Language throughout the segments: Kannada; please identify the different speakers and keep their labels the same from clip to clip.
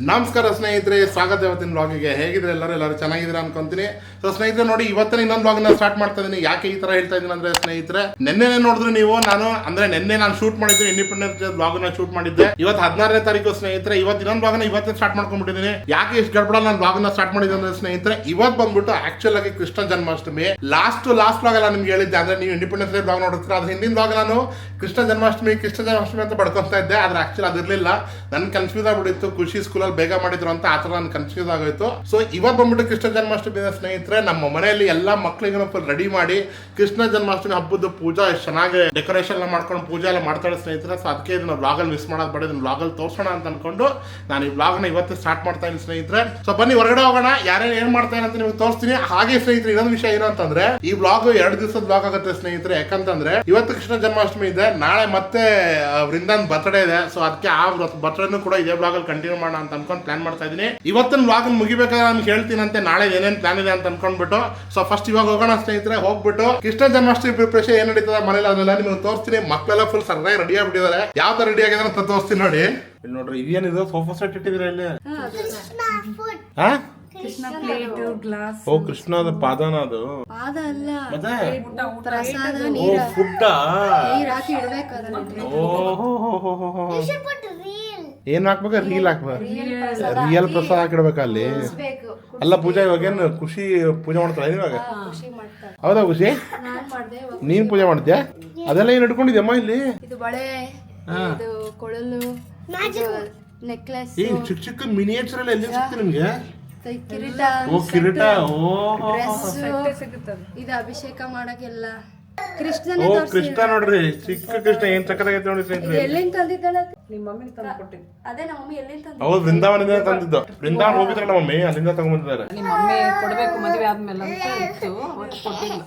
Speaker 1: ನಮಸ್ಕಾರ ಸ್ನೇಹಿತರೆ, ಸ್ವಾಗತ ಇವತ್ತಿನ ಬ್ಲಾಗಿಗೆ. ಹೇಗಿದ್ರೆ ಎಲ್ಲರೂ ಚೆನ್ನಾಗಿದ್ದೀರಾ ಅನ್ಕೊಂತೀನಿ. ಸೊ ಸ್ನೇಹಿತರೆ ನೋಡಿ, ಇವತ್ತಿನ ಇನ್ನೊಂದು ಬ್ಲಾಗ್ನ ಸ್ಟಾರ್ಟ್ ಮಾಡ್ತಾ ಇದ್ದೀನಿ. ಯಾಕೆ ಈ ತರ ಹೇಳ್ತಾ ಇದ್ದೀನಿ ಅಂದ್ರೆ ಸ್ನೇಹಿತರೆ, ನಿನ್ನೆ ನೋಡಿದ್ರೆ ನೀವು ನಿನ್ನೆ ನಾನು ಶೂಟ್ ಮಾಡಿದ್ದೆ, ಇಂಡಿಪೆಂಡೆನ್ಸ್ ಡೇ ಬ್ಲಾಗ್ನ ಶೂಟ್ ಮಾಡಿದ್ದೆ. ಇವತ್ತು 16ನೇ ತಾರೀಕು ಸ್ನೇಹಿತರೆ. ಇವತ್ತು ಇನ್ನೊಂದು ಬ್ಲಾಗ್ನ ಇವತ್ತೇ ಸ್ಟಾರ್ಟ್ ಮಾಡ್ಕೊಂಡ್ಬಿಟ್ಟಿದ್ದೀನಿ. ಯಾಕೆ ಇಷ್ಟು ಗಡ್ಬಡ ನಾನು ಬ್ಲಾಗ್ನ ಸ್ಟಾರ್ಟ್ ಮಾಡಿದ್ದೆ ಅಂದ್ರೆ ಸ್ನೇಹಿತರೆ, ಇವತ್ತು ಬಂದ್ಬಿಟ್ಟು ಆಕ್ಚುಲ್ ಆಗಿ ಕೃಷ್ಣ ಜನ್ಮಾಷ್ಟಮಿ. ಲಾಸ್ಟ್ ಬ್ಲಾಗ್ ಎಲ್ಲ ನಿಮ್ಗೆ ಹೇಳಿದ್ದೆ. ಅಂದ್ರೆ ನೀವು ಇಂಡಿಪೆಂಡೆನ್ಸ್ ಡೇ ಬ್ಲಾಗ್ ನೋಡಿದ್ರೆ ಅದ್ರ ಹಿಂದಿನ ಬ್ಲಾಗ್ ನಾನು ಕೃಷ್ಣ ಜನ್ಮಾಷ್ಟಮಿ ಅಂತ ಬಡ್ಕೊಂತಾ ಇದ್ದೆ. ಆದ್ರೆ ಆಕ್ಚುಲ್ ಅದಿರ್ಲಿಲ್ಲ, ನನ್ ಕನ್ಫ್ಯೂಸ್ ಆಗ್ಬಿಟ್ಟಿತ್ತು. ಖುಷಿ ಸ್ಕೂಲಲ್ಲಿ ಬೇಗ ಮಾಡಿದ್ರು ಅಂತ ಆತರ ನನ್ ಕನ್ಫ್ಯೂಸ್ ಆಗೋಯ್ತು. ಸೊ ಇವತ್ತು ಬಂದ್ಬಿಟ್ಟು ಕೃಷ್ಣ ಜನ್ಮಾಷ್ಟಮಿ ಸ್ನೇಹಿತರೆ. ನಮ್ಮ ಮನೆಯಲ್ಲಿ ಎಲ್ಲಾ ಮಕ್ಳಿಗೆ ರೆಡಿ ಮಾಡಿ ಕೃಷ್ಣ ಜನ್ಮಾಷ್ಟಮಿ ಹಬ್ಬದ ಪೂಜಾ ಎಷ್ಟು ಚೆನ್ನಾಗಿ ಡೆಕೋರೇಷನ್ ಎಲ್ಲ ಮಾಡ್ಕೊಂಡು ಪೂಜೆ ಎಲ್ಲ ಮಾಡ್ತಾಳೆ ಸ್ನೇಹಿತರೆ. ಸೊ ಅದಕ್ಕೆ ಇದನ್ನ ಬ್ಲಾಗ್ ಅಲ್ಲಿ ಮಿಸ್ ಮಾಡೋದು ಬೇಡ, ಇದನ್ನ ಬ್ಲಾಗ್ ಅಲ್ಲಿ ತೋರ್ಸೋಣ ಅಂತ ಅನ್ಕೊಂಡು ನಾನು ಈ ಬ್ಲಾಗ್ ನ ಇವತ್ತು ಸ್ಟಾರ್ಟ್ ಮಾಡ್ತಾ ಇದ್ದೀನಿ ಸ್ನೇಹಿತರೆ. ಸೊ ಬನ್ನಿ ಹೊರಗಡೆ ಹೋಗೋಣ, ಯಾರೇನು ಏನ್ ಮಾಡ್ತಾ ಅಂತ ನಿಮ್ಗೆ ತೋರಿಸ್ತೀನಿ. ಹಾಗೆ ಸ್ನೇಹಿತರೆ, ಇನ್ನೊಂದು ವಿಷಯ ಏನು ಅಂತಂದ್ರೆ, ಈ ಬ್ಲಾಗ್ 2 ದಿವಸದ ಬ್ಲಾಗ್ ಆಗುತ್ತೆ ಸ್ನೇಹಿತರೆ. ಯಾಕಂತಂದ್ರೆ ಇವತ್ತು ಕೃಷ್ಣ ಜನ್ಮಾಷ್ಟಮಿ ಇದೆ, ನಾಳೆ ಮತ್ತೆ ವೃಂದಾನ್ ಬರ್ತ್ಡೇ ಇದೆ. ಸೊ ಅದಕ್ಕೆ ಆ ಬರ್ತ್ಡೇನು ಕೂಡ ಇದೇ ಬ್ಲಾಗ್ ಅಲ್ಲಿ ಕಂಟಿನ್ಯೂ ಮಾಡೋಣ ಅಂತ ಅನ್ಕೊಂಡು ಪ್ಲಾನ್ ಮಾಡ್ತಾ ಇದ್ದೀನಿ. ಇವತ್ತಿನ ಬ್ಲಾಗ್ ಮುಗಿಬೇಕಾದ್ರೆ ನಾನು ಹೇಳ್ತೀನಂತೆ ನಾಳೆ ಏನೇನ್ ಪ್ಲಾನ್ ಇದೆ ಅಂತ ಅನ್ಕೊಂಡ್ಬಿಟ್ಟು. ಸೊ ಫಸ್ಟ್ ಇವಾಗ ಹೋಗೋಣ ಸ್ನೇಹಿತರೆ. ಹೋಗ್ಬಿಟ್ಟು ಕೃಷ್ಣ ಜನ್ಮಾಷ್ಟಮಿ ಪ್ರಿಪರೇಷನ್ ಏನ್ ನಡೀತದೆ ಮನೇಲಿ ಅದನ್ನೆಲ್ಲ ನಿಮ್ಗೆ ತೋರಿಸ್ತೀನಿ. ಮಕ್ಕಳೆಲ್ಲ ಫುಲ್ ಸರಿಯಾಗಿ ರೆಡಿ ಆಗ್ಬಿಟ್ಟಿದ್ದಾರೆ. ಯಾವ ತರ ರೆಡಿ ಆಗಿದೆ ಅಂತ ತೋರಿಸ್ತೀನಿ ನೋಡಿ. ಇಲ್ಲಿ ನೋಡ್ರಿ, ಇದೇನಿದೆ ಸೋಫಾ ಸೆಟ್ ಇಟ್ಟಿದ್ರೆ ಇಲ್ಲಿ.
Speaker 2: Krishna plate glass.
Speaker 1: ಓ ಕೃಷ್ಣದ ಪಾದನ ಅದು.
Speaker 2: ಪಾದ ಅಲ್ಲ,
Speaker 1: ಮತ್ತೆ
Speaker 2: ಪ್ರಸಾದ
Speaker 1: ಓ
Speaker 2: ನೀರು
Speaker 1: ಫುಡ್
Speaker 2: ಹಾಕಿ ಇಡಬೇಕು ಅದನ್ನ.
Speaker 1: ಏನ್ ಹಾಕ್ಬೇಕ? ರೀಲ್ ಹಾಕ್ಬೇಕ. ರಿಯಲ್ ಪ್ರಸಾದ ಹಾಕಿಡ್ಬೇಕ ಅಲ್ಲಿ. ಅಲ್ಲ ಪೂಜಾ ಇವಾಗ ಏನು ಖುಷಿ ಪೂಜೆ ಮಾಡ್ತಾಳ ಇವಾಗ? ಹೌದಾ ಖುಷಿ? ನೀನ್ ಪೂಜೆ ಮಾಡ್ತೀಯಾ? ಅದೆಲ್ಲ ಏನ್ ಇಟ್ಕೊಂಡಿದ್ಯಮ್ಮ ಇಲ್ಲಿ?
Speaker 2: ಇದು ಬಳೆ, ಇದು ಕೊಳಲು, ನೆಕ್ಲೆಸ್,
Speaker 1: ಈ ಚಿಕ್ಕ ಚಿಕ್ಕ ಮಿನಿಯೇಚರ್ ಎಲ್ಲ ಎಲ್ಲಿ ಸಿಗ್ತದೆ ನಿಮ್ಗೆ?
Speaker 2: ಕಿರೀಟ,
Speaker 1: ಓ ಕಿರೀಟ. ಓ
Speaker 2: ಇದು ಅಭಿಷೇಕ ಮಾಡಕ್ಕೆಲ್ಲ. ಕೃಷ್ಣನೇ
Speaker 1: ಓ ಕೃಷ್ಣ ನೋಡ್ರಿ, ಚಿಕ್ಕ ಕೃಷ್ಣ ಏನ್ ಚಕ್ಕದಾಗೈತೆ ನೋಡಿ ಸ್ನೇಹಿತರೆ.
Speaker 2: ಎಲ್ಲಿಂದ ತಂದಿದ್ದಾಳ? ನಿಮ್ಮ ಮಮ್ಮಿ ತಂದು ಕೊಟ್ಟಿದ್ದು. ಅದೇ ನಮ್ಮ ಮಮ್ಮಿ ಎಲ್ಲಿಂದ ತಂದಿದ್ದು?
Speaker 1: ಹೌದು, ವೃಂದಾವನದಿಂದ ತಂದಿದ್ದು. ವೃಂದಾವನ ಹೋಗಿದ್ರಲ್ಲ ಮಮ್ಮಿ, ಅಲ್ಲಿಂದ ತಗೊಂಡ್ಬಂದಿದ್ದಾರೆ.
Speaker 3: ನಿಮ್ಮ ಮಮ್ಮಿ ಕೊಡ್ಬೇಕು ಮದುವೆ ಆದ್ಮೇಲೆ ಅಂತ ಇತ್ತು, ಒಟ್ಟು ಕೊಟ್ಟಿಲ್ಲ.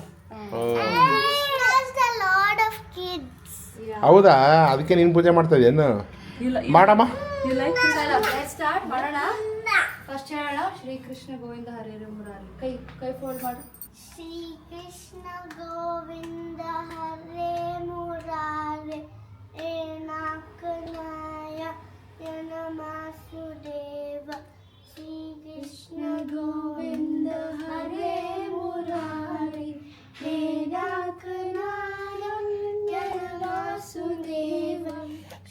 Speaker 1: ಹೌದಾ, ಅದಕ್ಕೆ ನೀನ್ ಪೂಜೆ ಮಾಡ್ತಾ ಇದ್ದೇನು? ಮಾಡಮ್ಮ.
Speaker 2: ಸ್ಟಾರ್ಟ್ ಮಾಡೋಣ. ಫಸ್ಟ್ ಹೇಳೋಣ, ಶ್ರೀ ಕೃಷ್ಣ ಗೋವಿಂದ ಹರೇ ಮುರಾರಿ. ಕೈ ಫೋಲ್ಡ್ ಮಾಡು.
Speaker 4: ಶ್ರೀ ಕೃಷ್ಣ ಗೋವಿಂದ ಹರೇ ಮುರಾರಿ, ಏನಾಕನಾಯ ಯನಮಾಸುದೇವ. ಶ್ರೀ ಕೃಷ್ಣ ಗೋವಿಂದ ಹರೇ ಮುರಾರಿ, ಏನಾಕನಾಯ ಯನಮಾಸುದೇವ.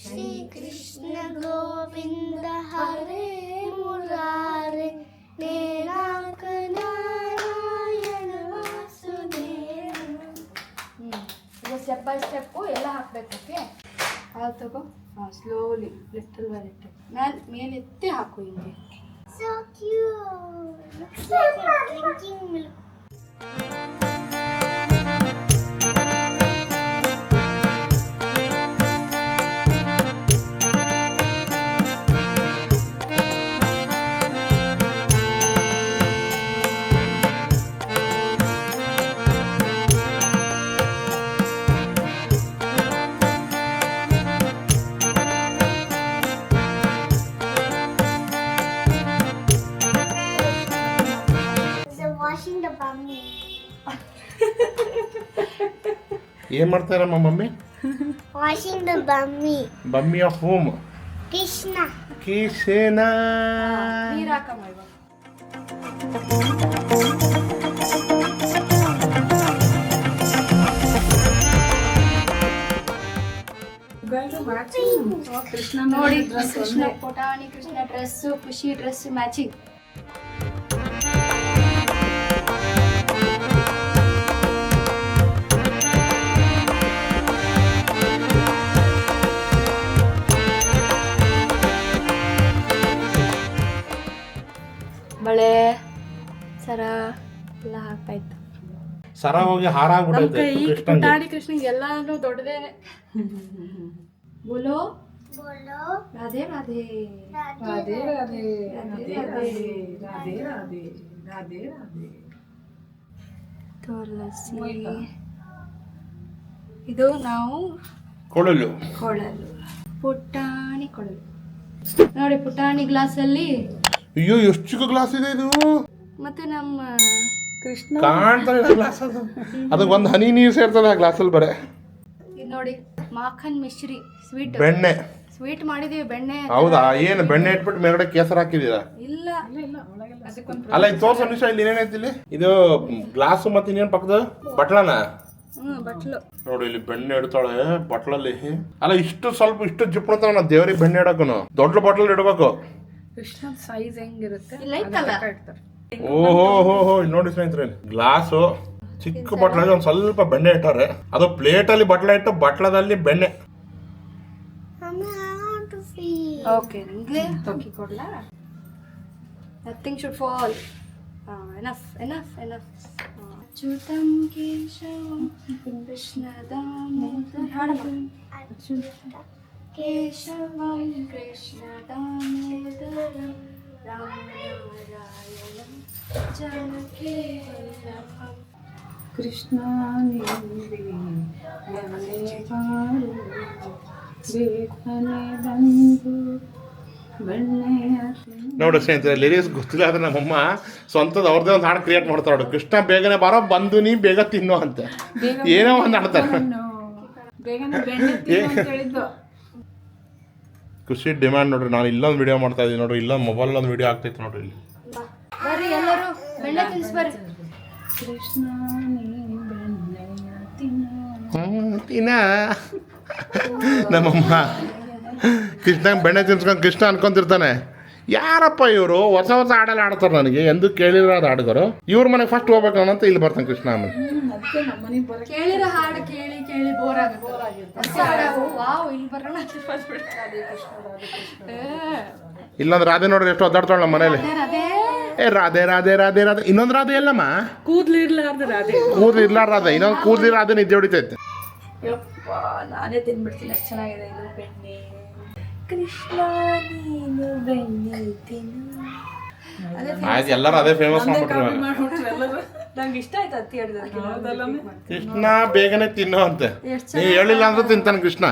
Speaker 4: ಶ್ರೀ ಕೃಷ್ಣ ಗೋವಿಂದ ಹರೇ ಮುರಾರಿ, ಸ್ಟೆಪ್ ಬೈ ಸ್ಟೆಪ್ ಎಲ್ಲ ಹಾಕ್ಬೇಕು. ಓಕೆ, ಹಾಲು ತಗೋ. ಸ್ಲೋಲಿ ಲಿಟಲ್ ಬೈ ಲಿಟಲ್ ಮೇಲೆತ್ತಿ ಹಾಕು. ಹಿಂಗೆ so cute, looks like I'm drinking milk. Washing the bummy.
Speaker 1: ಏನ್ ಮಾಡ್ತಾರಮ್ಮ mummy?
Speaker 4: Washing the bummy.
Speaker 1: Bummy of home.
Speaker 4: Krishna.
Speaker 1: Krishna.
Speaker 2: ನೀರು ಹಾಕಮ್ಮ ಇವಾಗ.
Speaker 3: ಕೃಷ್ಣ
Speaker 2: ನೋಡಿ, ಕೃಷ್ಣ ಪುಟಾಣಿ Krishna dress, Khushi dress matching. ಬಳೆ ಸರ ಎಲ್ಲ ಹಾಕಾಯ್ತು.
Speaker 1: ಸರ ಹೋಗಿ ಹಾರ ಆಗ್ಬಿಟ್ಟೈತೆ ಕೃಷ್ಣಂಗೆ.
Speaker 2: ಪುಟಾಣಿ ಕೃಷ್ಣಂಗೆ ಎಲ್ಲಾನು ದೊಡ್ಡದೇನೆ. ಬೋಲೋ
Speaker 4: Bolo.
Speaker 2: ರಾಧೆ ರಾಧೆ.
Speaker 3: ರಾಧೆ ರಾಧೆ ರಾಧೆ ರಾಧೆ ರಾಧೆ ರಾಧೆ ರಾಧೆ ರಾಧೆ.
Speaker 2: ತುಳಸಿ. ಇದು ನಾವು
Speaker 1: ಕೊಳಲು.
Speaker 2: ಕೊಳಲು, ಪುಟಾಣಿ ಕೊಳಲು ನೋಡಿ. ಪುಟಾಣಿ ಗ್ಲಾಸಲ್ಲಿ.
Speaker 1: ಅಯ್ಯೋ ಎಷ್ಟು ಚಿಕ್ಕ ಗ್ಲಾಸ್ ಇದೆ ಇದು.
Speaker 2: ಮತ್ತೆ ನಮ್ಮ
Speaker 3: ಕೃಷ್ಣ
Speaker 1: ಕಾಣ್ತಾರೆ ಗ್ಲಾಸ್. ಅದು ಅದಕ್ಕೆ ಒಂದು ಹನಿ ನೀರು ಸೇರ್ತದೆ ಆ ಗ್ಲಾಸಲ್ಲಿ ಬರೇ.
Speaker 2: ಇದು ನೋಡಿ, ಮಾಖನ್ ಮಿಶ್ರಿ ಸ್ವೀಟ್
Speaker 1: ಬೆಣ್ಣೆ.
Speaker 2: ಸ್ವೀಟ್ ಮಾಡಿದೀವಿ ಬೆಣ್ಣೆ.
Speaker 1: ಹೌದಾ? ಏನು ಬೆಣ್ಣೆ ಇಟ್ಬಿಟ್ಟು ಮೇಲ್ಗಡೆ ಕೇಸರ್ ಹಾಕಿದೀರಾ?
Speaker 2: ಇಲ್ಲ
Speaker 1: ಅಲ್ಲ ಇದು ತೋರ್ಸೋ ನಿಮಿಷ, ಇಲ್ಲಿ ಏನೇನೈತಿ ಇಲ್ಲಿ? ಇದು ಗ್ಲಾಸು ಮತ್ತೆ ಇನ್ನೇನು ಪಕ್ಕದ ಬಟ್ಲನ
Speaker 2: ಬಟ್ಲು
Speaker 1: ನೋಡಿ, ಇಲ್ಲಿ ಬೆಣ್ಣೆ ಇಡ್ತಾಳೆ ಬಟ್ಲಲ್ಲಿ. ಅಲ್ಲ ಇಷ್ಟು ಸ್ವಲ್ಪ ಇಷ್ಟು ಜಿಪ್ಪು ಅಂತ ನಾವು ದೇವ್ರಿಗೆ ಬೆಣ್ಣೆ ಇಡಕ್ಕೂ ದೊಡ್ಡ ಬಟ್ಲಲ್ಲಿ ಇಡ್ಬೇಕು.
Speaker 3: ಕೃಷ್ಣ ಸೈಜ್ ಹೆಂಗಿರುತ್ತೆ ಇಡ್ತಾರೆ.
Speaker 1: ಓಹೋ ಇಲ್ಲಿ ನೋಡಿ ಸ್ನೇಹಿತರೆ, ಗ್ಲಾಸು ಚಿಕ್ಕ ಬಟ್ಲಲ್ಲಿ ಒಂದ್ ಸ್ವಲ್ಪ ಬೆಣ್ಣೆ ಇಟ್ಟಾರೆ. ಅದು ಪ್ಲೇಟಲ್ಲಿ ಬಟ್ಲ ಇಟ್ಟು ಬಟ್ಲದಲ್ಲಿ ಬೆಣ್ಣೆ.
Speaker 2: ಓಕೆ, ನಿಂಗೆ ಹಾಕಿ ಕೊಡ್ಲಾ? Nothing should fall. Enough. Achyutam Keshavam Krishna Damodaram Keshavam Krishna Damodaram Ramanarayanam Janaki Vallabham.
Speaker 3: Krishna ಬಂದು ಬೆಣ್ಣೆಯ
Speaker 1: ನೋಡಿ ಸ್ನೇಹಿತರೆ, ಲಿರಿಕ್ಸ್ ಗೊತ್ತಿಲ್ಲ ಆದ್ರೆ ನಮ್ಮಮ್ಮ ಸ್ವಂತದ ಅವ್ರದ್ದೇ ಒಂದು ಹಾಡು ಕ್ರಿಯೇಟ್ ಮಾಡ್ತಾರೆ ನೋಡಿ. ಕೃಷ್ಣ ಬೇಗನೆ ಬಾರೋ, ಬಂದು ನೀ ಬೇಗ ತಿನ್ನು ಅಂತ ಏನೋ ಒಂದು ಹಾಡ್ತಾರೆ.
Speaker 3: ಬೇಗನೆ ಬೆಣ್ಣೆ ತಿನ್ನು ಅಂತ ಹೇಳಿದ್ದು.
Speaker 1: ಖುಷಿ ಡಿಮ್ಯಾಂಡ್ ನೋಡ್ರಿ. ನಾನು ಇಲ್ಲೊಂದು ವಿಡಿಯೋ ಮಾಡ್ತಾ ಇದ್ದೀನಿ ನೋಡ್ರಿ, ಇಲ್ಲೊಂದು ಮೊಬೈಲ್ ಒಂದು ವಿಡಿಯೋ ಆಗ್ತೈತೆ ನೋಡ್ರಿ. ಇಲ್ಲಿ
Speaker 2: ಬರ್ರಿ ಎಲ್ಲರೂ ಬೆಣ್ಣೆ ತಿನ್ಸ್ಬರ್ರಿ.
Speaker 3: ಕೃಷ್ಣ ಬೆಣ್ಣೆಯ ತಿನ್ನ
Speaker 1: ನಮ್ಮಮ್ಮ ಕೃಷ್ಣ ಬೆಣ್ಣೆ ತಿನ್ಸ್ಕೊಂಡು ಕೃಷ್ಣ ಅನ್ಕೊಂತಿರ್ತಾನೆ. ಯಾರಪ್ಪ ಇವರು ಹೊಸ ಹೊಸ ಹಾಡೆಲ್ಲ ಆಡ್ತಾರೆ, ನನಗೆ ಎಂದು ಕೇಳಿರೋದು ಹಾಡುಗರು. ಇವ್ರ ಮನೆಗೆ ಫಸ್ಟ್ ಹೋಗ್ಬೇಕು ಅಂತ ಇಲ್ಲಿ ಬರ್ತಾನೆ ಕೃಷ್ಣ. ಆಮೇಲೆ
Speaker 3: ಅದಕ್ಕೆ ನಮ್ಮನೆಗೆ ಬರಕ್ಕೆ
Speaker 2: ಕೇಳಿರೋ ಹಾಡು ಕೇಳಿ ಕೇಳಿ ಬೋರ್ ಆಗುತ್ತೆ. ವಾವ್, ಇಲ್ಲಿ ಬರೋಣ.
Speaker 1: ಇಲ್ಲೊಂದು ರಾಧೆ ನೋಡ್ರಿ ಎಷ್ಟು ಒದ್ದಾಡ್ತಾಳೆ ನಮ್ಮ ಮನೇಲಿ. ರಾಧೆ ರಾಧೆ ರಾಧೆ ರಾಧೆ. ಇನ್ನೊಂದು ರಾಧೆ ಎಲ್ಲಮ್ಮ
Speaker 3: ಕೂದ್ಲು ಇರ್ಲಾರ್ದ ರಾಧೆ.
Speaker 1: ಕೂದ್ಲು ಇರ್ಲಾರ ರಾಧೆ, ಇನ್ನೊಂದು ಕೂದ್ಲು ರಾಧೆ ನಿದ್ದೆ ಹೊಡಿತೈತೆ.
Speaker 3: ಯಪ್ಪ, ನಾನೇ ತಿನ್ಬಿಡ್ತೀನಿ, ಅಷ್ಟು ಚೆನ್ನಾಗಿದೆ ಇದು ಬೆಣ್ಣೆ. ಕೃಷ್ಣ ನೀನು ಬೆಣ್ಣೆ ತಿನ್ನು.
Speaker 1: ಆಯ್ತು, ಎಲ್ಲರೂ ಅದೇ ಫೇಮಸ್ ಮಾಡ್ಬಿಟ್ರು.
Speaker 3: ನಂಗೆ ಇಷ್ಟ ಆಯ್ತು ಅತ್ತಿ ಹೇಳಿದ್ರು.
Speaker 1: ಕೃಷ್ಣ ಬೇಗನೆ ತಿನ್ನು ಅಂತ ನೀವು ಹೇಳಿಲ್ಲ ಅಂದ್ರೆ ತಿಂತಾನೆ ಕೃಷ್ಣ.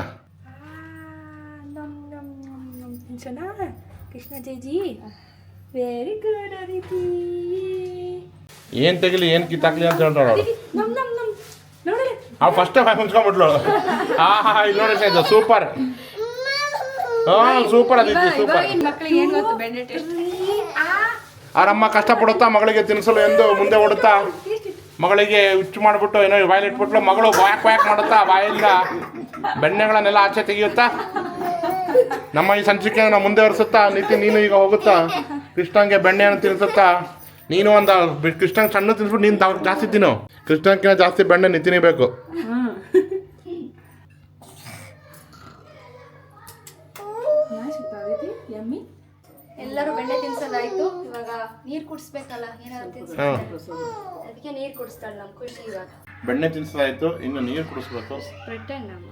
Speaker 2: ಕೃಷ್ಣ ಜೈಜಿ ವೆರಿ ಗುಡ್ ಅದಿತಿ.
Speaker 1: ಏನ್ ತೆಗಿಲಿ ಏನ್ ಕಿತ್ತಾಕ್ಲಿ ಅಂತ ಹೇಳ್ತಾಳ ಅವಳು.
Speaker 2: ನಮ್ ನಮ್ ನಮ್ ನೋಡಿ
Speaker 1: ಅವ್ಳು ಫಸ್ಟೇ ಮುನ್ಸ್ಕೊಂಡ್ಬಿಟ್ಲು. ಇಲ್ಲಿ ನೋಡಿ ಸ್ನೇಹಿತ, ಸೂಪರ್. Super Aditi, super.
Speaker 2: ಮಕ್ಕಳಿಗೆ ಏನ್ ಗೊತ್ತು ಬೆಣ್ಣೆ ಟೇಸ್ಟ್.
Speaker 1: ಅವರಮ್ಮ ಕಷ್ಟಪಡುತ್ತಾ ಮಗಳಿಗೆ ತಿನ್ಸಲು ಎಂದು ಮುಂದೆ ಓಡುತ್ತಾ ಮಗಳಿಗೆ ಹುಚ್ಚು ಮಾಡಿಬಿಟ್ಟು ಏನೋ ಬಾಯಲ್ಲಿ ಇಟ್ಬಿಟ್ಲು. ಮಗಳು ಬ್ಯಾಕ್ ಮಾಡುತ್ತಾ ಬಾಯಿಂದ ಬೆಣ್ಣೆಗಳನ್ನೆಲ್ಲ ಆಚೆ ತೆಗಿಯುತ್ತಾ ನಮ್ಮ ಈ ಸಂಚಿಕೆ ನಾವು ಮುಂದೆ ಒರೆಸುತ್ತಾ. ನಿತಿನ್ ನೀನು ಈಗ ಹೋಗುತ್ತಾ ಕೃಷ್ಣಂಗೆ ಬೆಣ್ಣೆಯನ್ನು ತಿನ್ನಿಸುತ್ತಾ. ನೀನು ಒಂದು ಕೃಷ್ಣಂಗೆ ಸಣ್ಣ ತಿನ್ಸ್ಬಿಟ್ಟು ನೀನು ಜಾಸ್ತಿ ತಿನ್ನು. ಕೃಷ್ಣಕ್ಕಿಂತ ಜಾಸ್ತಿ ಬೆಣ್ಣೆ ನಿತಿನೇ ಬೇಕು.
Speaker 2: ಎಲ್ಲರೂ ಬೆಣ್ಣೆ ತಿನ್ಸೋದಾಯ್ತು. ಇವಾಗ ನೀರ್ ಕುಡಿಸ್ಬೇಕಲ್ಲ, ಏನಾದ್ರು ತಿನ್ಸ್ಬೇಕು. ಅದಕ್ಕೆ ನೀರ್ ಕುಡಿಸ್ತಾಳೆ ನಮ್ ಖುಷಿ. ಇವಾಗ
Speaker 1: ಬೆಣ್ಣೆ ತಿನ್ಸೋದಾಯ್ತು, ಇನ್ನು ನೀರು ಕುಡಿಸ್ಬೇಕು.
Speaker 2: ಪ್ರಿಟೆಂಡ್ ನಮ್ಮ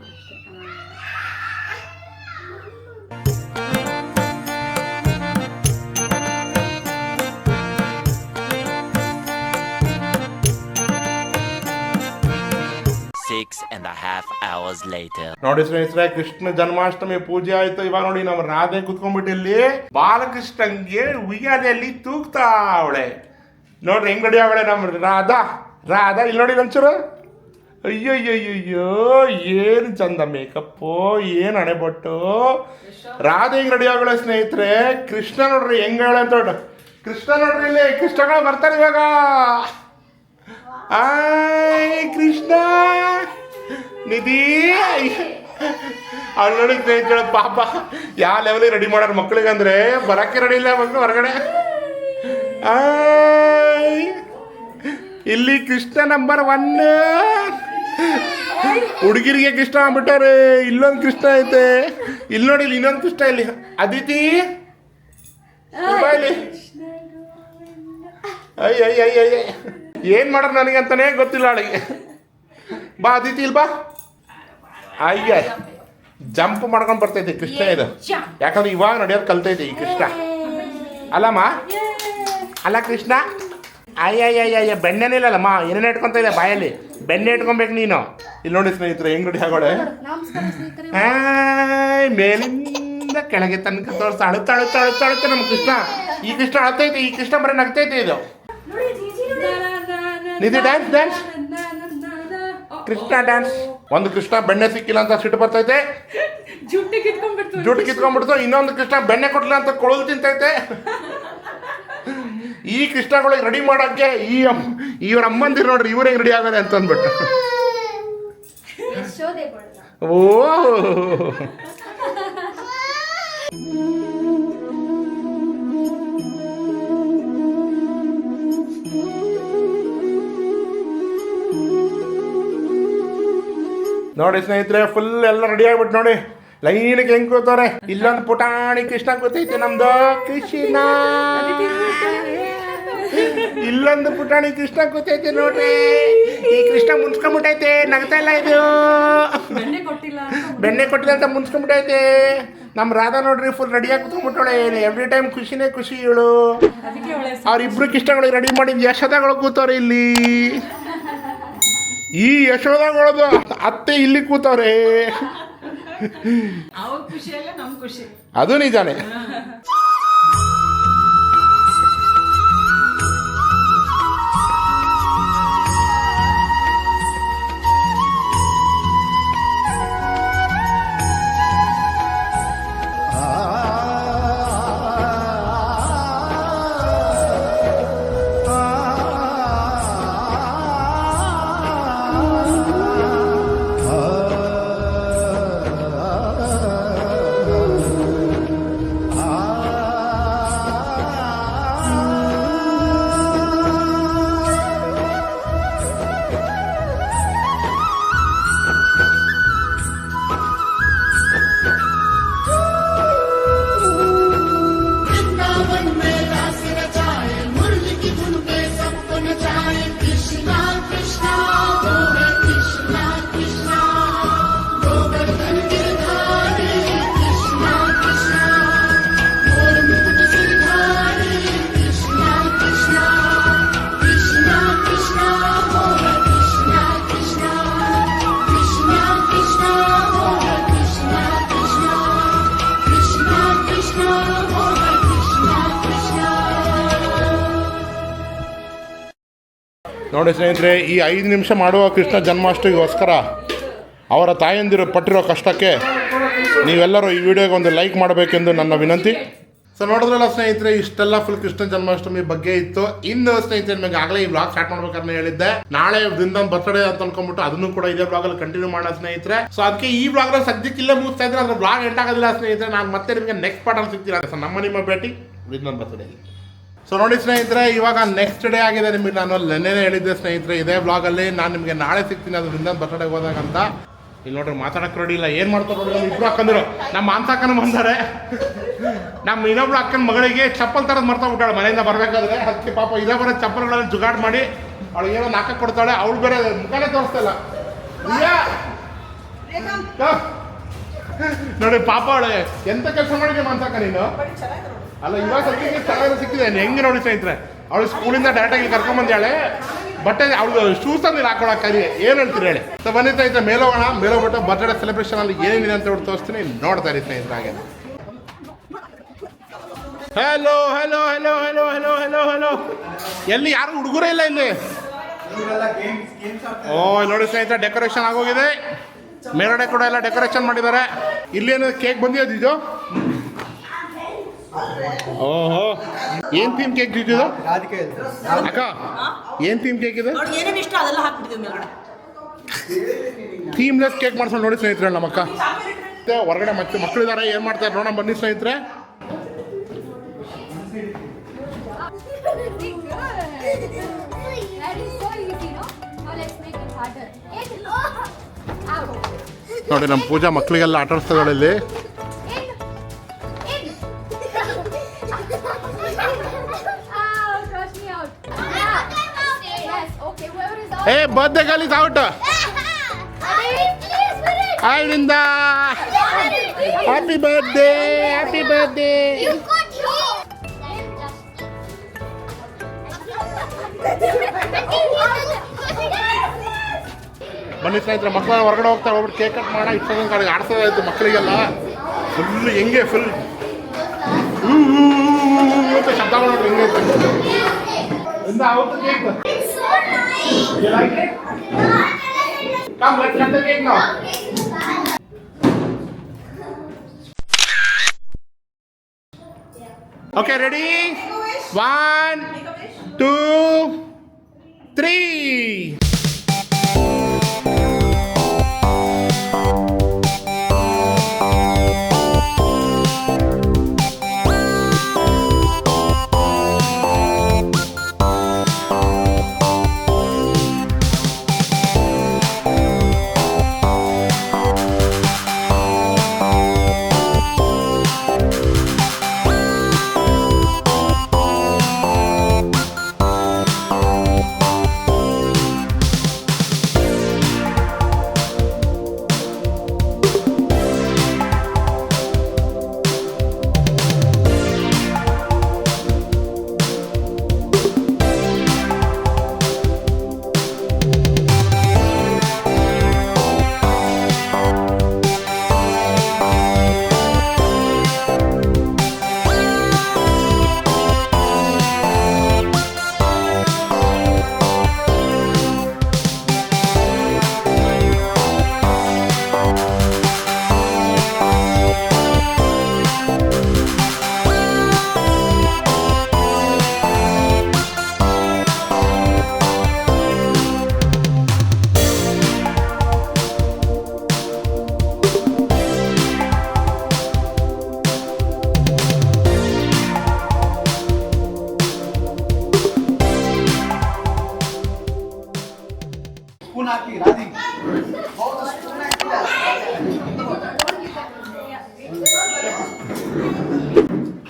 Speaker 1: ನೋಡಿ ಸ್ನೇಹಿತರೆ, ಕೃಷ್ಣ ಜನ್ಮಾಷ್ಟಮಿ ಪೂಜೆ ಆಯ್ತು. ಇವಾಗ ನೋಡಿ ನಮ್ಮ ರಾಧೆ ಕುತ್ಕೊಂಡ್ಬಿಟ್ಟು ಇಲ್ಲಿ ಬಾಲಕೃಷ್ಣಂಗೆ ಉಯ್ಯಾಲೆಯಲ್ಲಿ ತೂಗ್ತಾ ಅವಳೆ. ನೋಡ್ರಿ ಹೆಂಗ್ ರೆಡಿ ಅವಳೆ ನಮ್ಮ ರಾಧಾ. ಇಲ್ಲಿ ನೋಡಿ ಒಂಚೂರು. ಅಯ್ಯಯ್ಯಯ್ಯೋ, ಏನು ಚಂದ ಮೇಕಪ್ಪು, ಏನು ಹಣೆಬೊಟ್ಟು. ರಾಧೆ ಹೆಂಗ್ ರೆಡಿ ಆಗಳೆ ಸ್ನೇಹಿತರೆ. ಕೃಷ್ಣ ನೋಡ್ರಿ ಹೆಂಗ್ ಹೇಳ ಅಂತ. ಕೃಷ್ಣ ನೋಡ್ರಿ ಇಲ್ಲಿ ಕೃಷ್ಣಗಳು ಬರ್ತಾರೆ ಇವಾಗ. ಕೃಷ್ಣ ನಿಧಿ ಅವ್ಳು ನೋಡಿ ಸ್ನೇಹಿತರೆ, ಪಾಪ ಯಾವ ಲೆವೆಲಿಗೆ ರೆಡಿ ಮಾಡೋರು ಮಕ್ಕಳಿಗೆ ಅಂದ್ರೆ ಬರಕ್ಕೆ ರೆಡಿ ಇಲ್ಲ ಮಕ್ಕಳು ಹೊರಗಡೆ. ಇಲ್ಲಿ ಕೃಷ್ಣ ನಂಬರ್ 1. ಹುಡುಗಿರಿಗೆ ಕೃಷ್ಣ ಆಗ್ಬಿಟ್ಟಾರೆ. ಇಲ್ಲೊಂದು ಕೃಷ್ಣ ಐತೆ, ಇಲ್ಲಿ ನೋಡಿ ಇಲ್ಲಿ ಇನ್ನೊಂದು ಕೃಷ್ಣ. ಇಲ್ಲಿ ಅದಿತಿ ಅಯ್ಯ ಏನ್ ಮಾಡ್ರ ನನಗೆ ಅಂತಾನೆ ಗೊತ್ತಿಲ್ಲ ಅವಳಿಗೆ. ಬಾ ಅದಿತಿ, ಇಲ್ಲಿ ಬಾ. ಅಯ್ಯ ಜಂಪ್ ಮಾಡ್ಕೊಂಡು ಬರ್ತೈತೆ ಕೃಷ್ಣ ಇದು. ಯಾಕಂದ್ರೆ ಇವಾಗ ನಡೆಯೋದು ಕಲ್ತೈತೆ ಈ ಕೃಷ್ಣ ಅಲ್ಲಮ್ಮ. ಅಲ್ಲ ಕೃಷ್ಣ. ಅಯ್ಯ ಬೆಣ್ಣೆನೇ ಇಲ್ಲಲ್ಲಮ್ಮ, ಏನೇನು ಇಟ್ಕೊಂತ ಇದೆ ಬಾಯಲ್ಲಿ. ಬೆಣ್ಣೆ ಇಟ್ಕೊಬೇಕು ನೀನು. ಇಲ್ಲಿ ನೋಡಿ ಸ್ನೇಹಿತರೆ ಹೆಂಗ್ ರೆಡಿ ಆಗೋಳೆ. ಮೇಲಿಂದ ಕೆಳಗೆ ತನಕ ತೋರಿಸ್ತಾ ಅಳುತ್ತೆ ನಮ್ಮ ಕೃಷ್ಣ. ಈ ಕೃಷ್ಣ ಅಳ್ತೈತೆ, ಈ ಕೃಷ್ಣ ಬರೀ ನಗ್ತೈತೆ. ಇದು ನಿಧಿ ಡ್ಯಾನ್ಸ್ ಕೃಷ್ಣ ಡ್ಯಾನ್ಸ್. ಒಂದು ಕೃಷ್ಣ ಬೆಣ್ಣೆ ಸಿಕ್ಕಿಲ್ಲ ಅಂತ ಸಿಟ್ಟು ಬರ್ತೈತೆ.
Speaker 3: ಜುಟ್ಟಿ ಕಿತ್ಕೊಂಡ್ಬಿಡ್ತು.
Speaker 1: ಜುಟ್ಟು ಕಿತ್ಕೊಂಡ್ಬಿಡ್ತು. ಇನ್ನೊಂದು ಕೃಷ್ಣ ಬೆಣ್ಣೆ ಕೊಡ್ಲಿಲ್ಲ ಅಂತ ಕೊಳಲು ತಿಂತೈತೆ. ಈ ಕೃಷ್ಣಗಳಿಗೆ ರೆಡಿ ಮಾಡೋಕ್ಕೆ ಇವ್ರ ಅಮ್ಮಂದಿರು ನೋಡ್ರಿ ಇವ್ರು ಹೆಂಗೆ ರೆಡಿ ಆಗಾರೆ ಅಂತ ಅಂದ್ಬಿಟ್ಟು.
Speaker 2: ಯಶೋದೆ ಬಡದ.
Speaker 1: ಓ ನೋಡಿ ಸ್ನೇಹಿತರೆ, ಫುಲ್ ಎಲ್ಲ ರೆಡಿ ಆಗ್ಬಿಟ್ಟು ನೋಡಿ ಲೈನ್ಗೆ ಹೆಂಗ್ ಕೂತವ್ರೆ. ಇಲ್ಲೊಂದು ಪುಟಾಣಿ ಕೃಷ್ಣ ಕೂತೈತೆ ನಮ್ದು ಕೃಷ್ಣ. ಇಲ್ಲೊಂದು ಪುಟಾಣಿ ಕೃಷ್ಣ ಕೂತೈತೆ ನೋಡ್ರಿ. ಈ ಕೃಷ್ಣ ಮುನ್ಸ್ಕೊಂಡ್ಬಿಟ್ಟೈತೆ, ನಗ್ತಾ ಇಲ್ಲ ಇದು. ಬೆಣ್ಣೆ ಕೊಟ್ಟಿಲ್ಲ ಅಂತ ಮುನ್ಸ್ಕೊಂಡ್ಬಿಟ್ಟೈತೆ. ನಮ್ಮ ರಾಧಾ ನೋಡ್ರಿ ಫುಲ್ ರೆಡಿಯಾಗಿ ಕೂತ್ಕೊಂಡ್ಬಿಟ್ಟವಳೆ. ಎವ್ರಿ ಟೈಮ್ ಖುಷಿನೇ ಖುಷಿ ಇವಳು. ಅವ್ರಿಬ್ರು ಕೃಷ್ಣಗಳಿಗೆ ರೆಡಿ ಮಾಡಿದ ಯಶೋದಗಳು ಕೂತವ್ರೆ ಇಲ್ಲಿ. ಈ ಯಶೋದಗಳದು ಅತ್ತೆ ಇಲ್ಲಿ ಕೂತವ್ರೆ.
Speaker 3: ಅವ್ರ ಖುಷಿಯಲ್ಲೇ ನಮ್ ಖುಷಿ.
Speaker 1: ಅದು ನಿಜಾನೇ. ನೋಡಿ ಸ್ನೇಹಿತರೆ, ಈ 5 ನಿಮಿಷ ಮಾಡುವ ಕೃಷ್ಣ ಜನ್ಮಾಷ್ಟಮಿಗೋಸ್ಕರ ಅವರ ತಾಯಂದಿರು ಪಟ್ಟಿರೋ ಕಷ್ಟಕ್ಕೆ ನೀವೆಲ್ಲರೂ ಈ ವಿಡಿಯೋಗೆ ಒಂದು ಲೈಕ್ ಮಾಡಬೇಕೆಂದು ನನ್ನ ವಿನಂತಿ. ಸೊ ನೋಡಿದ್ರಲ್ಲ ಸ್ನೇಹಿತರೆ, ಇಷ್ಟೆಲ್ಲ ಫುಲ್ ಕೃಷ್ಣ ಜನ್ಮಾಷ್ಟಮಿ ಬಗ್ಗೆ ಇತ್ತು. ಇನ್ನು ಸ್ನೇಹಿತರೆ, ನಿಮಗೆ ಆಗಲೇ ಈ ಬ್ಲಾಗ್ ಸ್ಟಾರ್ಟ್ ಮಾಡ್ಬೇಕಾದ್ರೆ ಹೇಳಿದ್ದೆ, ನಾಳೆ ವೃಂದಾವನ್ ಬರ್ತ್ಡೇ ಅಂತ ಅನ್ಕೊಂಡ್ಬಿಟ್ಟು ಅದನ್ನು ಕೂಡ ಇದೇ ಬ್ಲಾಗ್ ಅಲ್ಲಿ ಕಂಟಿನ್ಯೂ ಮಾಡೋಣ ಸ್ನೇಹಿತರೆ. ಸೊ ಅದಕ್ಕೆ ಈ ಬ್ಲಾಗ್ ನ ಸದ್ಯಕ್ಕೆ ಇಲ್ಲೇ ಮುಗಿಸ್ತಾ ಇದ್ರೆ ಅದ್ರ ಬ್ಲಾಗ್ ಎಂಡ್ ಆಗೋದಿಲ್ಲ ಸ್ನೇಹಿತರೆ. ನಾನು ಮತ್ತೆ ನಿಮಗೆ ನೆಕ್ಸ್ಟ್ ಪಾರ್ಟ್ ಅಲ್ಲಿ ಸಿಗ್ತೀರಾ. ನಿಮ್ಮ ಭೇಟಿ ವೃಂದಾವನ್ ಬರ್ತ್ಡೇ. ಸೊ ನೋಡಿ ಸ್ನೇಹಿತರೆ, ಇವಾಗ ನೆಕ್ಸ್ಟ್ ಡೇ ಆಗಿದೆ. ನಿಮಗೆ ನಾನು ನೆನ್ನೆನೇ ಹೇಳಿದ್ದೆ ಸ್ನೇಹಿತರೆ, ಇದೇ ಬ್ಲಾಗಲ್ಲಿ ನಾನು ನಿಮಗೆ ನಾಳೆ ಸಿಗ್ತೀನಿ ಅದು ವೃಂದಾವನ್ ಬರ್ತ್ಡೇಗೆ ಹೋದಾಗ ಅಂತ. ಇಲ್ಲಿ ನೋಡ್ರಿ ಮಾತಾಡಕ್ಕೆ ರೆಡಿ ಇಲ್ಲ, ಏನು ಮಾಡ್ತಾರೆ ನೋಡಿ. ನಮ್ಮ ಇಬ್ರು ಹಾಕಂದ್ರು, ನಮ್ಮ ಮಾಂಸಕ್ಕನ ಬಂದರೆ ನಮ್ಮ ಇನ್ನೊಬ್ಳು ಅಕ್ಕನ ಮಗಳಿಗೆ ಚಪ್ಪಲ್ ತರದ್ ಮರ್ತೋಗ್ಬಿಟ್ಟಾಳೆ ಮನೆಯಿಂದ ಬರಬೇಕಾದ್ರೆ. ಅದಕ್ಕೆ ಪಾಪ ಇದೇ ಬರೋ ಚಪ್ಪಲ್ಗಳನ್ನು ಜುಗಾಡ್ ಮಾಡಿ ಅವಳಿಗೆ ಏನೋ ನಾಲ್ಕು ಕೊಡ್ತಾಳೆ. ಅವಳು ಬೇರೆ ಮುಖಾನೇ ತೋರಿಸ್ತಾ ಇಲ್ಲ. ನೋಡಿ ಪಾಪ ಅವಳೆ ಎಂತ ಕೆಲಸ ಮಾಡಿದ್ದೆ ಮಾಂಸಕ್ಕ ನೀನು. ಅಲ್ಲ ಇವಾಗ ಸದ್ಯಕ್ಕೆ ಚೆನ್ನಾಗಿ ಸಿಕ್ಕಿದೆ. ಹೆಂಗೆ ನೋಡಿ ಸ್ನೇಹಿತರೆ, ಅವಳು ಸ್ಕೂಲಿಂದ ಡೈರೆಕ್ಟಾಗಿ ಕರ್ಕೊಂಬಂದಾಳೆ. ಬಟ್ಟೆ ಅವಳು ಶೂಸ್ ಅಂದ್ರೆ ಹಾಕೊಳಕ್ಕಾಗಿ ಏನು ಹೇಳ್ತೀರಿ ಹೇಳಿ. ಸೊ ಬನ್ನಿ ಸ್ನೇಹಿತರೆ, ಮೇಲೋಗೋಣ. ಮೇಲೋಗ್ಬಿಟ್ಟು ಬರ್ತ್ಡೇ ಸೆಲೆಬ್ರೇಷನ್ ಅಲ್ಲಿ ಏನೇನಿದೆ ಅಂತ ಹೇಳಿ ತೋರಿಸ್ತೀನಿ, ನೋಡ್ತಾ ಇರಿ ಸ್ನೇಹಿತರೆ. ಹಾಗೆ hello hello hello hello hello hello hello. ಎಲ್ಲಿ ಯಾರು ಹುಡುಗರೇ ಇಲ್ಲ ಇಲ್ಲಿ. ಓ ನೋಡಿ ಸ್ನೇಹಿತರೆ, ಡೆಕೋರೇಷನ್ ಆಗೋಗಿದೆ. ಮೇಲ್ಗಡೆ ಕೂಡ ಎಲ್ಲ ಡೆಕೋರೇಷನ್ ಮಾಡಿದ್ದಾರೆ. ಇಲ್ಲೇನು ಕೇಕ್ ಬಂದಿರೋದು ಇದು. ಓಹೋ, ಏನ್ ಥೀಮ್ ಕೇಕ್ ಇದು ಅಕ್ಕ? ಏನ್ ಥೀಮ್ ಕೇಕ್ ಇದೆ? ಥೀಮ್ಲೆಸ್ ಕೇಕ್ ಮಾಡ್ಸೋಣ ನೋಡಿ ಸ್ನೇಹಿತರೆ ನಮ್ಮ ಅಕ್ಕ. ಹೊರಗಡೆ ಮತ್ತೆ ಮಕ್ಕಳಿದ್ದಾರೆ, ಏನ್ ಮಾಡ್ತಾರೆ ನೋಡೋಣ ಬನ್ನಿ ಸ್ನೇಹಿತರೆ. ನೋಡಿ ನಮ್ಮ ಪೂಜಾ ಮಕ್ಕಳಿಗೆಲ್ಲ ಆಟ ಆಡಿಸ್ತಾ ಇದ್ದಾಳೆ ಇಲ್ಲಿ. Hey, birthday girl is out. Hi, Vrinda. Happy birthday. Happy birthday. ಬನ್ನಿ ಸ್ನೇಹಿತರೆ, ಮಕ್ಕಳ ಹೊರಗಡೆ ಹೋಗ್ತಾರೆ. ಹೋಗ್ಬಿಟ್ಟು ಕೇಕ್ ಕಟ್ ಮಾಡೋಣ. ಇಷ್ಟೊಂದು ಕಡೆಗೆ ಆಡ್ತಾ ಇತ್ತು ಮಕ್ಕಳಿಗೆಲ್ಲ. ಫುಲ್ ಹೆಂಗೆ ಫುಲ್ ಅಂತ ಶಬ್ದ ನೋಡ್ರಿ ಹೆಂಗೆ. You like it? Come, let's cut the cake now. Okay ready 1 2 3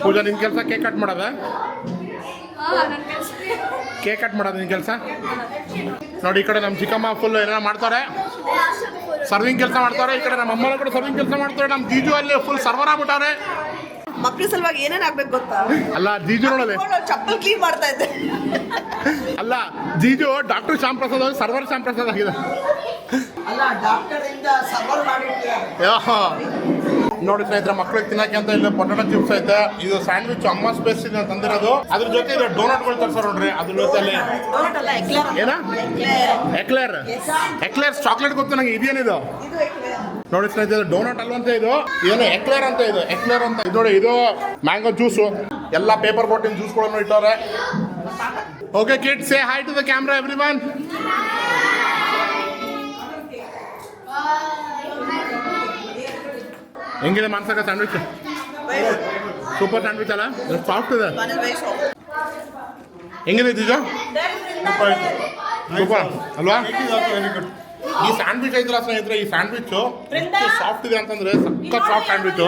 Speaker 1: ಪೂಜಾ ನಿನ್ ಕೆಲಸ ಕೇಕ್ ಕಟ್ ಮಾಡೋದ ಕೇಕ್ ಕಟ್ ಮಾಡೋದು ನಿನ್ ಕೆಲಸ ನೋಡಿ ಈ ಕಡೆ ನಮ್ಮ ಚಿಕ್ಕಮ್ಮ ಫುಲ್ ಏನಾರ ಮಾಡ್ತಾರೆ ಸರ್ವಿಂಗ್ ಕೆಲಸ ಮಾಡ್ತಾರೆ ಈ ಕಡೆ ನಮ್ಮ ಅಮ್ಮನ ಕಡೆ ಸರ್ವಿಂಗ್ ಕೆಲಸ ಮಾಡ್ತಾರೆ ನಮ್ಮ ಜೀಜು ಅಲ್ಲಿ ಫುಲ್ ಸರ್ವರ್ ಆಗ್ಬಿಟ್ಟಾರೆ
Speaker 5: ಮಕ್ಳ ಸಲುವಾಗಿ ಏನೇನ್ ಆಗ್ಬೇಕು ಗೊತ್ತಾ
Speaker 1: ಅಲ್ಲ ಜೀಜು ನೋಡಲೆ
Speaker 5: ಚಪ್ಪಲ್ ಕ್ಲೀನ್ ಮಾಡ್ತಾ ಇದ್ದೆ
Speaker 1: ಅಲ್ಲ ಜೀಜು ಡಾಕ್ಟರ್ ಶ್ಯಾಮ್ ಪ್ರಸಾದ್ ಸರ್ವರ್ ಶ್ಯಾಮ್ ಪ್ರಸಾದ್ ಆಗಿದೆ
Speaker 5: ಅಲ್ಲ ಡಾಕ್ಟರ್ ಇಂದ ಸರ್ವರ್ ಮಾಡಿರ್ತೀರ
Speaker 1: ನೋಡಿ ಸ್ನೇಹಿತರೆ ಮಕ್ಳಿಗೆ ತಿನ್ನಕ್ಕೆ ಅಂತ ಇಲ್ಲಿ ಪೊಟೆಟೋ ಚಿಪ್ಸ್ ಐತೆ ಇದು ಸ್ಯಾಂಡ್ವಿಚ್ ಅಮ್ಮ ಸ್ಪೇಸ್ ಇದೆ ತಂದಿರೋದು ಅದ್ರ ಜೊತೆ ಇದು ಡೋನಟ್ಗಳು ತರ್ಸಾರ ನೋಡ್ರಿ ಅದ್ರ ಜೊತೆಲಿ
Speaker 5: ಡೋನಟ್ ಅಲ್ಲ ಎಕ್ಲೇರ್
Speaker 1: ಏನ ಎಕ್ಲೇರ್ ಎಕ್ಲೇರ್ಸ್ ಚಾಕ್ಲೇಟ್ ಗೊತ್ತು ನಂಗೆ ಇದೇನಿದು
Speaker 5: ಇದು ಎಕ್ಲೇರ್
Speaker 1: ನೋಡಿ ಸ್ನೇಹಿತರೆ ಡೋನಟ್ ಅಲ್ವಂತ ಇದು ಏನು ಎಕ್ಲೇರ್ ಅಂತ ಇದು ಎಕ್ಲೇರ್ ಅಂತ ಇದು ನೋಡಿ ಇದು ಮ್ಯಾಂಗೋ ಜ್ಯೂಸು ಎಲ್ಲ ಪೇಪರ್ ಬೋಟಿನ ಜ್ಯೂಸ್ಗಳನ್ನು ಇಟ್ಟವ್ರೆ okay kids say hi to the camera everyone ಹೆಂಗಿದೆ ಮಾನ್ಸಕ ಸ್ಯಾಂಡ್ವಿಚ್ ಸೂಪರ್ ಸ್ಯಾಂಡ್ವಿಚ್ ಅಲ್ಲ ಸಾಫ್ಟ್ ಇದೆ ಹೆಂಗಿದೆ ಜೀಜು ಸೂಪರ್ ಅಲ್ವಾ ಈ ಸ್ಯಾಂಡ್ವಿಚ್ ಐತಲ್ಲ ಸ್ನೇಹಿತರೆ ಈ ಸ್ಯಾಂಡ್ವಿಚ್ ಸಾಫ್ಟ್ ಇದೆ ಅಂತಂದ್ರೆ ಸಖತ್ ಸಾಫ್ಟ್ ಸ್ಯಾಂಡ್ವಿಚ್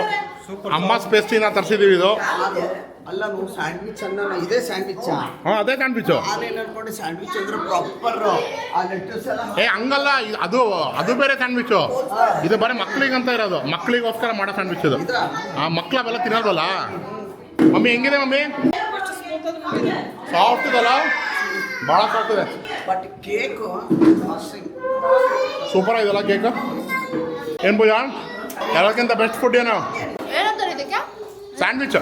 Speaker 1: ಅಮ್ಮ ಸ್ಪೇಸ್ಟಿನ ತರಿಸಿದೀವಿ ಇದು
Speaker 5: ಅಲ್ಲ ನಾವು ಸ್ಯಾಂಡ್ವಿಚ್ ಅನ್ನ ಇದೇ ಸ್ಯಾಂಡ್ವಿಚ್
Speaker 1: ಹಾ ಅದೇ ಸ್ಯಾಂಡ್ವಿಚ್
Speaker 5: ನಾನೇನ್ ಅನ್ಕೊಂಡೆ ಸ್ಯಾಂಡ್ವಿಚ್ ಅಂದ್ರೆ ಪ್ರಾಪರ್ ಆ ಲೆಟ್ಟಸ್ ಎಲ್ಲ
Speaker 1: ಏ ಹಂಗಲ್ಲ ಅದು ಬೇರೆ ಸ್ಯಾಂಡ್ವಿಚ್ ಇದು ಬರೀ ಮಕ್ಳಿಗಂತ ಇರೋದು ಮಕ್ಳಿಗೋಸ್ಕರ ಮಾಡೋ ಸ್ಯಾಂಡ್ವಿಚ್ ಇದು ಆ ಮಕ್ಳು ಅವೆಲ್ಲ ತಿನ್ನೋದಲ್ಲ ಮಮ್ಮಿ ಹೆಂಗಿದೆ ಮಮ್ಮಿ ಸಾಫ್ಟ್ ಇದಲ್ಲ ಭಾಳ ಸಾಫ್ಟ್ ಇದೆ
Speaker 5: ಬಟ್ ಕೇಕ್
Speaker 1: ಸೂಪರ್ ಇದಲ್ಲ ಕೇಕ್ ಏನ್ ಪೂಜಾ ಎಲ್ಲಕ್ಕಿಂತ ಬೆಸ್ಟ್ ಫುಡ್ ಏನು
Speaker 2: ಏನಂತಾರೆ ಇದಕ್ಕೆ
Speaker 1: sandwich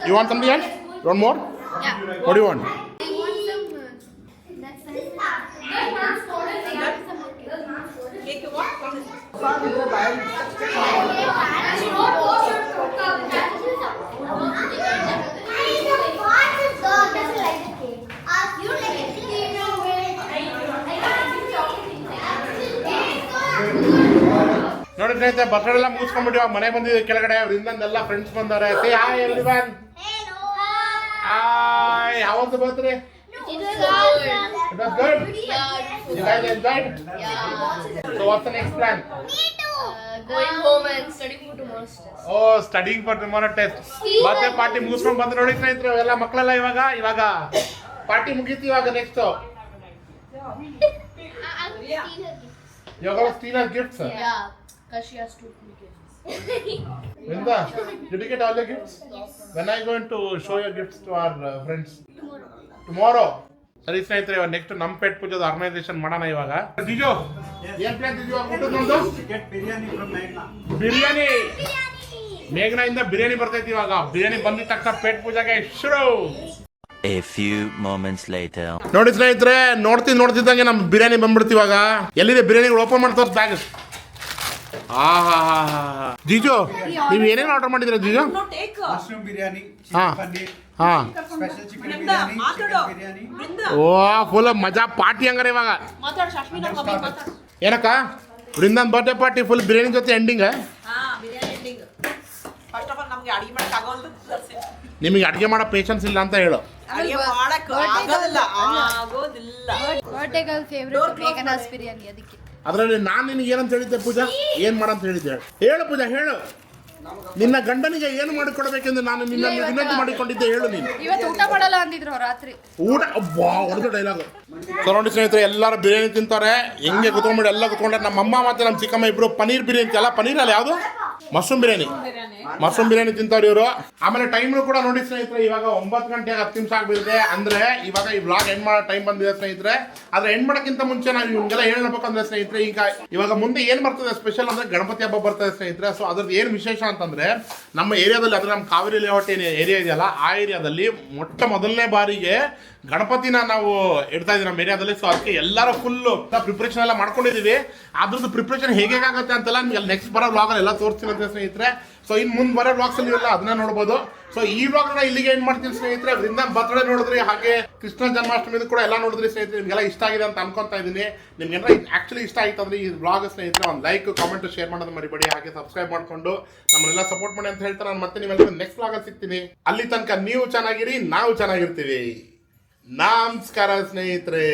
Speaker 1: you want something else one more what you want ನೋಡಿ ಸ್ನೇಹಿತರೆ ಬರ್ತಡೇ ಎಲ್ಲ ಮುಗಿಸ್ಕೊಂಡ್ಬಿಟ್ಟು ಇವಾಗ ಮನೆ ಬಂದಿದೆ ಕೆಳಗಡೆ ಅವ್ರಿಂದೆಲ್ಲ ಫ್ರೆಂಡ್ಸ್ ಬಂದವ್ರೆ say hi everyone hi how was the birthday
Speaker 2: It was awesome.
Speaker 1: It was good.
Speaker 2: Yeah.
Speaker 1: You guys enjoyed?
Speaker 2: Yeah.
Speaker 1: So what's the next plan?
Speaker 2: Going home and studying for tomorrow's test.
Speaker 1: Oh, studying for tomorrow test. ಮತ್ತೆ ಪಾರ್ಟಿ ಮುಗಿಸ್ಕೊಂಡು ಬಂದು ನೋಡಿ ಸ್ನೇಹಿತರೆ ಎಲ್ಲ ಮಕ್ಕಳೆಲ್ಲ ಇವಾಗ ಪಾರ್ಟಿ ಮುಗೀತಿ ಇವಾಗ next You're gonna steal her gifts?
Speaker 2: Yeah, because she has 2 gifts.
Speaker 1: Vrinda, did you get all your gifts? When are you going to show your gifts to our friends? Tomorrow. ಸರಿ ಸ್ನೇಹಿತರೆ ನೆಕ್ಸ್ಟ್ ನಮ್ಮ ಪೆಟ್ ಪೂಜಾದ ಆರ್ಗನೈಸೇಷನ್ ಮಾಡೋಣ ಇವಾಗ ಜಿಜು ಏನ್ ಪ್ಲಾನ್ ಜಿಜು ಊಟದ ನಮ್ದು ಬಿರಿಯಾನಿ ಮೇಘನಾ ಇಂದ ಬಿರಿಯಾನಿ ಬರ್ತೈತಿ ಇವಾಗ ಬಿರಿಯಾನಿ ಬಂದಿದ ತಕ್ಷಣ ಪೆಟ್ ಪೂಜಾಗೆ ಶುರು
Speaker 6: A few moments later.
Speaker 1: ನೋಡಿ ಸ್ನೇಹಿತರೆ ನೋಡ್ತಿದ್ದಂಗೆ ನಮ್ಮ ಬಿರಿಯಾನಿ ಬಂದ್ಬಿಡ್ತೀವಿ ಇವಾಗ ಎಲ್ಲಿದೆ ಬಿರಿಯಾನಿ ಓಪನ್ ಮಾಡಿ ತೋರ್ಸ್ ಬ್ಯಾಗ್ ಜೀಜು ನೀವು ಏನೇನು ಆರ್ಡರ್ ಮಾಡಿದ್ದೀರಾ ಜೀಜು?
Speaker 5: ಮಶ್ರೂಮ್ ಬಿರಿಯಾನಿ,
Speaker 1: ಹಾ.
Speaker 5: ಚಿಕನ್ ಪನ್ನೀರ್,
Speaker 1: ಹಾಂ,
Speaker 5: special chicken biryani, chicken biryani.
Speaker 1: ಓ ಫುಲ್ ಮಜಾ ಪಾರ್ಟಿ ಹಂಗಾರೆ ಇವಾಗ. ಏನಕ್ಕ ವೃಂದಾನ್ ಬರ್ಡೇ ಪಾರ್ಟಿ ಫುಲ್ ಬಿರಿಯಾನಿ ಜೊತೆ ಎಂಡಿಂಗ್. ನಿಮಗೆ ಅಡುಗೆ ಮಾಡೋ ಪೇಷನ್ಸ್ ಇಲ್ಲ ಅಂತ ಹೇಳು.
Speaker 2: Birthday girl favourite Meghana's biryani, ಅದಕ್ಕೆ.
Speaker 1: ಅದರಲ್ಲಿ ನಾನು ನಿನಗೆ ಏನಂತ ಹೇಳಿದ್ದೆ ಪೂಜಾ? ಏನು ಮಾಡಂತ ಹೇಳಿದ್ದೆ ಹೇಳು ಪೂಜಾ, ಹೇಳು. ನಿನ್ನ ಗಂಡನಿಗೆ ಏನು ಮಾಡಿಕೊಡ್ಬೇಕೆಂದು ನಾನು ನಿನ್ನ ವಿನಂತಿ ಮಾಡಿಕೊಂಡಿದ್ದೆ, ಹೇಳು ನೀನು.
Speaker 2: ಇವತ್ತು ಊಟ ಮಾಡಲ್ಲ ಅಂದಿದ್ರು ರಾತ್ರಿ.
Speaker 1: ಊಟ ಹೊಡೆದು ಡೈಲಾಗು. ಸೊ ನೋಡಿ ಸ್ನೇಹಿತರೆ, ಎಲ್ಲರೂ ಬಿರಿಯಾನಿ ತಿಂತಾರೆ. ಹೆಂಗೆ ಕುತ್ಕೊಂಡ್ಬಿಟ್ಟು ಎಲ್ಲ ಕುತ್ಕೊಂಡ್ರೆ ನಮ್ಮಮ್ಮ ಮತ್ತು ನಮ್ಮ ಚಿಕ್ಕಮ್ಮ ಇಬ್ಬರು ಪನ್ನೀರ್ ಬಿರಿಯಾನಿ ಅಲ್ಲ, ಪನ್ನೀರ್ ಅಲ್ಲ ಯಾವುದು, ಮಶ್ರೂಮ್ ಬಿರಿಯಾನಿ ತಿಂತಾರೆ ಇವರು. ಆಮೇಲೆ ಟೈಮ್ ಕೂಡ ನೋಡಿ ಸ್ನೇಹಿತರೆ, ಇವಾಗ 9 ಗಂಟೆ 10 ನಿಮಿಷ ಆಗ್ಬಿಟ್ಟಿದೆ. ಅಂದ್ರೆ ಇವಾಗ ಈ ವ್ಲಾಗ್ ಎಂಡ್ ಮಾಡೋ ಟೈಮ್ ಬಂದಿದೆ ಸ್ನೇಹಿತರೆ. ಆದ್ರೆ ಎಂಡ್ ಮಾಡೋಕ್ಕಿಂತ ಮುಂಚೆ ನಾವು ಇವ್ರಿಗೆಲ್ಲ ಹೇಳ್ಬೇಕಂದ್ರೆ ಸ್ನೇಹಿತರೆ, ಇವಾಗ ಮುಂದೆ ಏನು ಬರ್ತದೆ ಸ್ಪೆಷಲ್ ಅಂದ್ರೆ ಗಣಪತಿ ಹಬ್ಬ ಬರ್ತದೆ ಸ್ನೇಹಿತರೆ. ಸೊ ಅದ್ರದ್ದು ಏನು ವಿಶೇಷ ಅಂತಂದ್ರೆ, ನಮ್ಮ ಏರಿಯಾದಲ್ಲಿ ಅಂದ್ರೆ ನಮ್ಮ ಕಾವೇರಿ ಲೇಔಟ್ ಏನು ಏರಿಯಾ ಇದೆಯಲ್ಲ, ಆ ಏರಿಯಾದಲ್ಲಿ ಮೊದಲನೇ ಬಾರಿಗೆ ಗಣಪತಿನ ನಾವು ಇಡ್ತಾ ಇದೀವಿ ನಮ್ಮ ಏರಿಯಾದಲ್ಲಿ. ಸೊ ಅದಕ್ಕೆ ಎಲ್ಲರೂ ಫುಲ್ಲು ಪ್ರಿಪ್ರೇಷನ್ ಎಲ್ಲ ಮಾಡ್ಕೊಂಡಿದ್ದೀವಿ. ಅದ್ರದ್ದು ಪ್ರಿಪ್ರೇಷನ್ ಹೇಗಾಗುತ್ತೆ ಅಂತೆಲ್ಲ ನಿಮ್ಗೆ ನೆಕ್ಸ್ಟ್ ಬರೋ ವ್ಲಾಗಲ್ಲಿ ಎಲ್ಲ ತೋರಿಸ್ತೀನಿ ಅಂತ ಸ್ನೇಹಿತರೆ. ಸೊ ಇನ್ನು ಮುಂದೆ ಬರೋ ವ್ಲಾಗ್ಸಲ್ಲಿ ಎಲ್ಲ ಅದನ್ನ ನೋಡ್ಬೋದು. ಸೊ ಈ ವ್ಲಾಗ್ನ ಇಲ್ಲಿಗೆ ಏನು ಮಾಡ್ತೀನಿ ಸ್ನೇಹಿತರೆ. ವೃಂದಾನ್ ಬರ್ತ್ಡೇ ನೋಡಿದ್ರಿ, ಹಾಗೆ ಕೃಷ್ಣ ಜನ್ಮಾಷ್ಟಮಿ ಕೂಡ ಎಲ್ಲ ನೋಡಿದ್ರಿ ಸ್ನೇಹಿತರೆ. ನಿಮಗೆಲ್ಲ ಇಷ್ಟ ಆಗಿದೆ ಅಂತ ಅನ್ಕೊಂತಾ ಇದ್ದೀನಿ. ನಿಮ್ಗೆಲ್ಲ ಆ್ಯಕ್ಚುಲಿ ಇಷ್ಟ ಆಯ್ತು ಅಂದ್ರೆ ಈ ವ್ಲಾಗ್ ಸ್ನೇಹಿತರೆ ಒಂದು ಲೈಕ್, ಕಾಮೆಂಟ್, ಶೇರ್ ಮಾಡೋದು ಮರಿಬೇಡಿ. ಹಾಗೆ ಸಬ್ಸ್ಕ್ರೈಬ್ ಮಾಡ್ಕೊಂಡು ನಮ್ಮನ್ನೆಲ್ಲ ಸಪೋರ್ಟ್ ಮಾಡಿ ಅಂತ ಹೇಳ್ತಾ ನಾನು ಮತ್ತೆ ನಿಮ್ಮೆಲ್ಲರೂ ನೆಕ್ಸ್ಟ್ ವ್ಲಾಗಲ್ಲಿ ಸಿಗ್ತೀನಿ. ಅಲ್ಲಿ ತನಕ ನೀವು ಚೆನ್ನಾಗಿರಿ, ನಾವು ಚೆನ್ನಾಗಿರ್ತೀವಿ. ನಮಸ್ಕಾರ ಸ್ನೇಹಿತರೆ.